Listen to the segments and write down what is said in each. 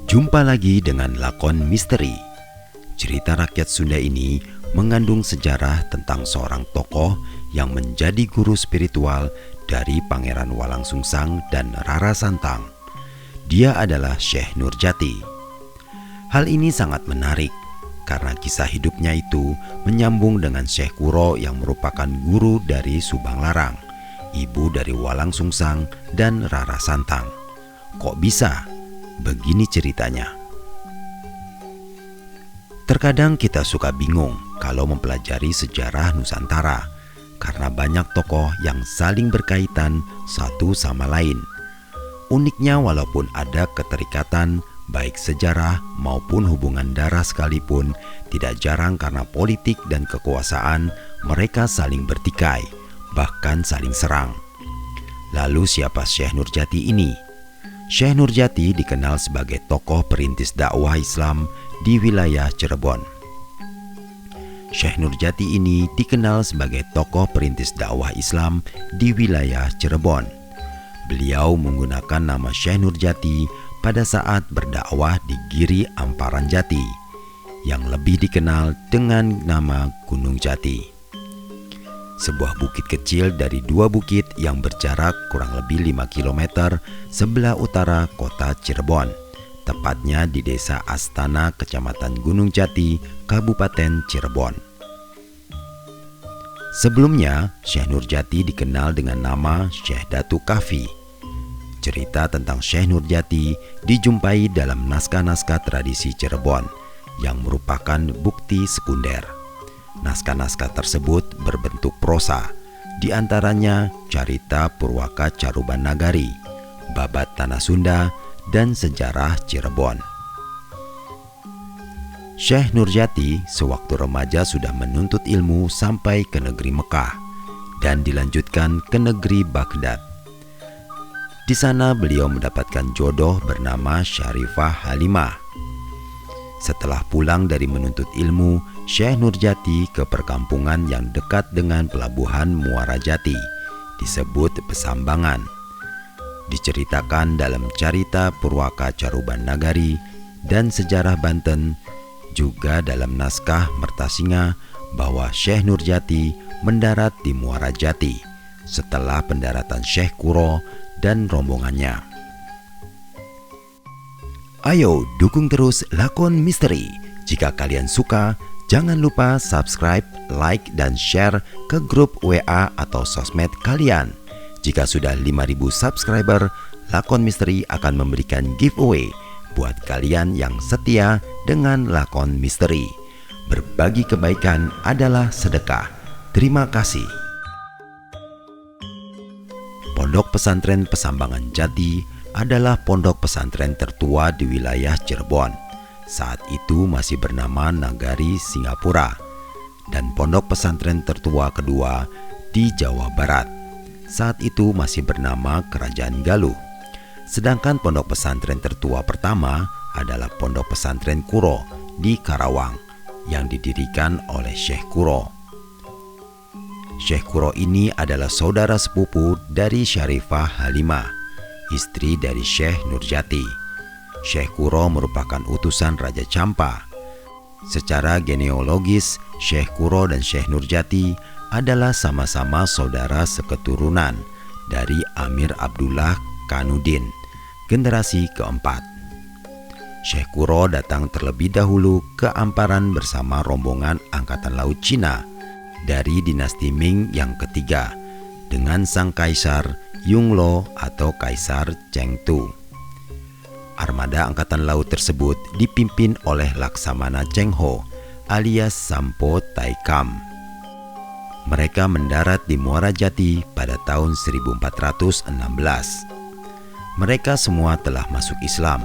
Jumpa lagi dengan lakon misteri. Cerita rakyat Sunda ini mengandung sejarah tentang seorang tokoh yang menjadi guru spiritual dari Pangeran Walangsungsang dan Rara Santang. Dia adalah Syekh Nurjati. Hal ini sangat menarik karena kisah hidupnya itu menyambung dengan Syekh Kuro yang merupakan guru dari Subang Larang, ibu dari Walangsungsang dan Rara Santang. Kok bisa? Begini ceritanya. Terkadang kita suka bingung kalau mempelajari sejarah Nusantara karena banyak tokoh yang saling berkaitan satu sama lain. Uniknya, walaupun ada keterikatan baik sejarah maupun hubungan darah sekalipun, tidak jarang karena politik dan kekuasaan mereka saling bertikai, bahkan saling serang. Lalu siapa Syekh Nurjati ini? Syekh Nurjati dikenal sebagai tokoh perintis dakwah Islam di wilayah Cirebon. Syekh Nurjati ini dikenal sebagai tokoh perintis dakwah Islam di wilayah Cirebon. Beliau menggunakan nama Syekh Nurjati pada saat berdakwah di Giri Amparan Jati, yang lebih dikenal dengan nama Gunung Jati. Sebuah bukit kecil dari dua bukit yang berjarak kurang lebih 5 km sebelah utara kota Cirebon, tepatnya di desa Astana, kecamatan Gunung Jati, Kabupaten Cirebon. Sebelumnya, Syekh Nurjati dikenal dengan nama Syekh Datu Kahfi. Cerita tentang Syekh Nurjati dijumpai dalam naskah-naskah tradisi Cirebon yang merupakan bukti sekunder. Naskah-naskah tersebut berbentuk prosa, di antaranya Carita Purwaka Caruban Nagari, Babat Tanah Sunda, dan Sejarah Cirebon. Syekh Nurjati sewaktu remaja sudah menuntut ilmu sampai ke negeri Mekah dan dilanjutkan ke negeri Baghdad. Di sana beliau mendapatkan jodoh bernama Syarifah Halimah. Setelah pulang dari menuntut ilmu, Syekh Nurjati ke perkampungan yang dekat dengan pelabuhan Muara Jati, disebut Pesambangan. Diceritakan dalam Carita Purwaka Caruban Nagari dan Sejarah Banten, juga dalam naskah Mertasinga, bahwa Syekh Nurjati mendarat di Muara Jati setelah pendaratan Syekh Kuro dan rombongannya. Ayo dukung terus lakon misteri. Jika kalian suka, jangan lupa subscribe, like, dan share ke grup WA atau sosmed kalian. Jika sudah 5.000 subscriber, lakon misteri akan memberikan giveaway buat kalian yang setia dengan lakon misteri. Berbagi kebaikan adalah sedekah. Terima kasih. Pondok Pesantren Pesambangan Jati adalah pondok pesantren tertua di wilayah Cirebon. Saat itu masih bernama Nagari Singapura, dan pondok pesantren tertua kedua di Jawa Barat. Saat itu masih bernama Kerajaan Galuh. Sedangkan pondok pesantren tertua pertama adalah Pondok Pesantren Kuro di Karawang yang didirikan oleh Syekh Kuro. Syekh Kuro ini adalah saudara sepupu dari Syarifah Halimah, istri dari Syekh Nurjati. Syekh Kuro merupakan utusan Raja Campa. Secara genealogis, Syekh Kuro dan Syekh Nurjati adalah sama-sama saudara seketurunan dari Amir Abdullah Kanudin, generasi keempat. Syekh Kuro datang terlebih dahulu ke Amparan bersama rombongan Angkatan Laut Cina dari dinasti Ming yang ketiga dengan sang kaisar Yunglo atau Kaisar Chengtu. Armada Angkatan Laut tersebut dipimpin oleh Laksamana Cheng Ho alias Sampo Taikam. Mereka mendarat di Muara Jati pada tahun 1416. Mereka semua telah masuk Islam.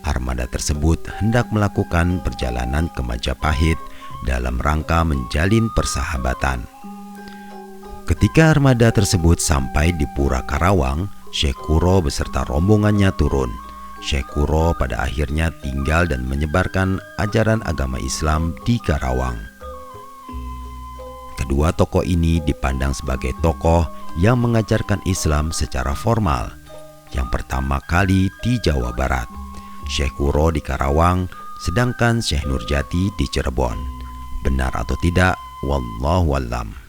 Armada tersebut hendak melakukan perjalanan ke Majapahit dalam rangka menjalin persahabatan. Ketika armada tersebut sampai di Pura Karawang, Syekh Kuro beserta rombongannya turun. Syekh Kuro pada akhirnya tinggal dan menyebarkan ajaran agama Islam di Karawang. Kedua tokoh ini dipandang sebagai tokoh yang mengajarkan Islam secara formal, yang pertama kali di Jawa Barat. Syekh Kuro di Karawang, sedangkan Syekh Nurjati di Cirebon. Benar atau tidak, wallahu a'lam.